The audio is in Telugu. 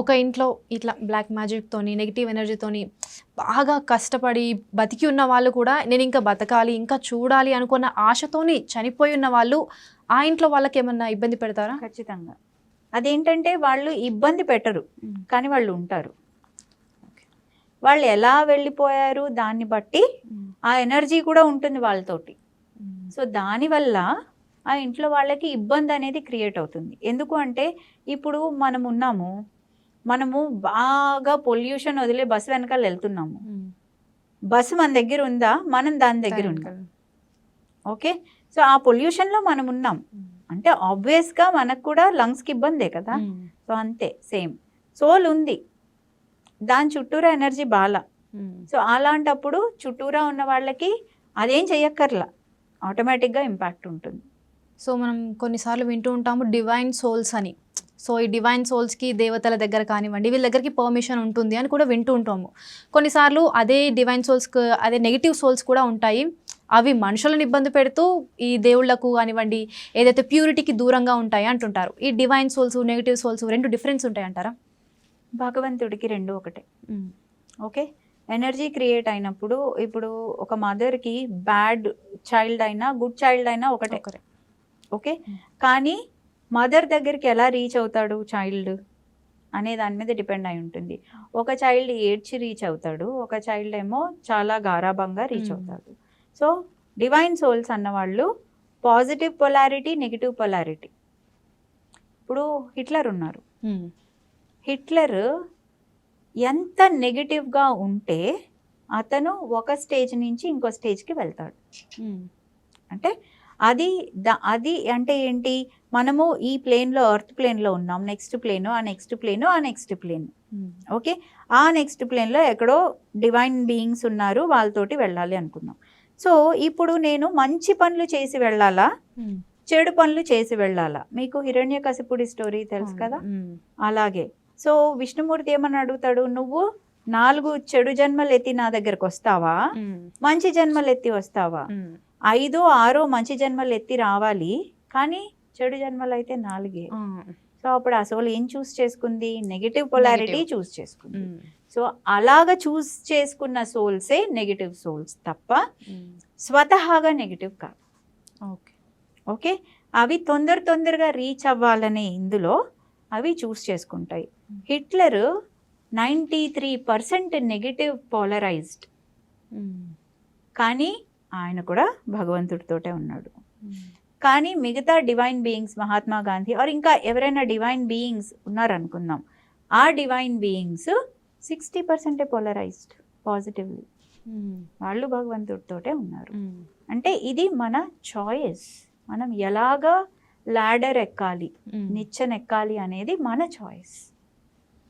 ఒక ఇంట్లో ఇట్లా బ్లాక్ మ్యాజిక్తోని నెగిటివ్ ఎనర్జీతోని బాగా కష్టపడి బతికి ఉన్న వాళ్ళు కూడా నేను ఇంకా బతకాలి ఇంకా చూడాలి అనుకున్న ఆశతోని చనిపోయి ఉన్న వాళ్ళు ఆ ఇంట్లో వాళ్ళకి ఏమన్నా ఇబ్బంది పెడతారా? ఖచ్చితంగా. అదేంటంటే వాళ్ళు ఇబ్బంది పెట్టరు, కానీ వాళ్ళు ఉంటారు. వాళ్ళు ఎలా వెళ్ళిపోయారు దాన్ని బట్టి ఆ ఎనర్జీ కూడా ఉంటుంది వాళ్ళతోటి. సో దానివల్ల ఆ ఇంట్లో వాళ్ళకి ఇబ్బంది అనేది క్రియేట్ అవుతుంది. ఎందుకు అంటే ఇప్పుడు మనము బాగా పొల్యూషన్ వదిలే బస్సు వెనకాల వెళ్తున్నాము. బస్సు మన దగ్గర ఉందా, మనం దాని దగ్గర ఉన్నాం. ఓకే, సో ఆ పొల్యూషన్లో మనం ఉన్నాం అంటే ఆబ్వియస్గా మనకు కూడా లంగ్స్కి ఇబ్బందే కదా. సో అంతే సేమ్ సోల్ ఉంది, దాని చుట్టూరా ఎనర్జీ బాల. సో అలాంటప్పుడు చుట్టూరా ఉన్న వాళ్ళకి అదేం చెయ్యక్కర్లా, ఆటోమేటిక్గా ఇంపాక్ట్ ఉంటుంది. సో మనం కొన్నిసార్లు వింటూ ఉంటాము డివైన్ సోల్స్ అని. సో ఈ డివైన్ సోల్స్కి దేవతల దగ్గర కానివ్వండి వీళ్ళ దగ్గరికి పర్మిషన్ ఉంటుంది అని కూడా వింటూ ఉంటాము. కొన్నిసార్లు అదే డివైన్ సోల్స్కి అదే నెగిటివ్ సోల్స్ కూడా ఉంటాయి, అవి మనుషులను ఇబ్బంది పెడుతూ ఈ దేవుళ్లకు కానివ్వండి ఏదైతే ప్యూరిటీకి దూరంగా ఉంటాయి అంటుంటారు. ఈ డివైన్ సోల్స్ నెగిటివ్ సోల్స్ రెండు డిఫరెన్స్ ఉంటాయి అంటారా? భగవంతుడికి రెండు ఒకటే. ఓకే, ఎనర్జీ క్రియేట్ అయినప్పుడు ఇప్పుడు ఒక మదర్కి బ్యాడ్ చైల్డ్ అయినా గుడ్ చైల్డ్ అయినా ఒకటే. ఓకే, కానీ మదర్ దగ్గరికి ఎలా రీచ్ అవుతాడు చైల్డ్ అనే దాని మీద డిపెండ్ అయి ఉంటుంది. ఒక చైల్డ్ ఏడ్చి రీచ్ అవుతాడు, ఒక చైల్డ్ ఏమో చాలా గారాభంగా రీచ్ అవుతాడు. సో డివైన్ సోల్స్ అన్నవాళ్ళు పాజిటివ్ పొలారిటీ, నెగిటివ్ పొలారిటీ. ఇప్పుడు హిట్లర్ ఉన్నారు, హిట్లర్ ఎంత నెగిటివ్గా ఉంటే అతను ఒక స్టేజ్ నుంచి ఇంకో స్టేజ్కి వెళ్తాడు. అంటే అది అంటే ఏంటి, మనము ఈ ప్లేన్లో ఎర్త్ ప్లేన్లో ఉన్నాం, నెక్స్ట్ ప్లేను, ఆ నెక్స్ట్ ప్లేను, ఆ నెక్స్ట్ ప్లేన్. ఓకే, ఆ నెక్స్ట్ ప్లేన్లో ఎక్కడో డివైన్ బీయింగ్స్ ఉన్నారు, వాళ్ళతోటి వెళ్ళాలి అనుకున్నాం. సో ఇప్పుడు నేను మంచి పనులు చేసి వెళ్ళాలా, చెడు పనులు చేసి వెళ్ళాలా? మీకు హిరణ్యకశిపుడి స్టోరీ తెలుసు కదా. అలాగే సో విష్ణుమూర్తి ఏమని అడుగుతాడు, నువ్వు 4 చెడు జన్మలు ఎత్తి నా దగ్గరకు వస్తావా, మంచి జన్మలు ఎత్తి వస్తావా? 5, 6 మంచి జన్మలు ఎత్తి రావాలి, కానీ చెడు జన్మలు అయితే 4. సో అప్పుడు ఆ సోల్ ఏం చూస్ చేసుకుంది, నెగిటివ్ పొలారిటీ చూస్ చేసుకుంది. సో అలాగా చూస్ చేసుకున్న సోల్సే నెగిటివ్ సోల్స్ తప్ప స్వతహాగా నెగిటివ్ కాదు. ఓకే, అవి తొందరగా రీచ్ అవ్వాలనే ఇందులో అవి చూస్ చేసుకుంటాయి. హిట్లర్ 93% నెగిటివ్ పోలరైజ్డ్, కానీ ఆయన కూడా భగవంతుడితోటే ఉన్నాడు. కానీ మిగతా divine beings, Mahatma Gandhi or ఇంకా ఎవరైనా డివైన్ బీయింగ్స్ ఉన్నారనుకుందాం, ఆ డివైన్ బీయింగ్స్ 60% పోలరైజ్డ్ పాజిటివ్లీ, వాళ్ళు భగవంతుడితోటే ఉన్నారు. అంటే ఇది మన చాయిస్, మనం ఎలాగా లాడర్ ఎక్కాలి, నిచ్చెన ఎక్కాలి అనేది మన చాయిస్.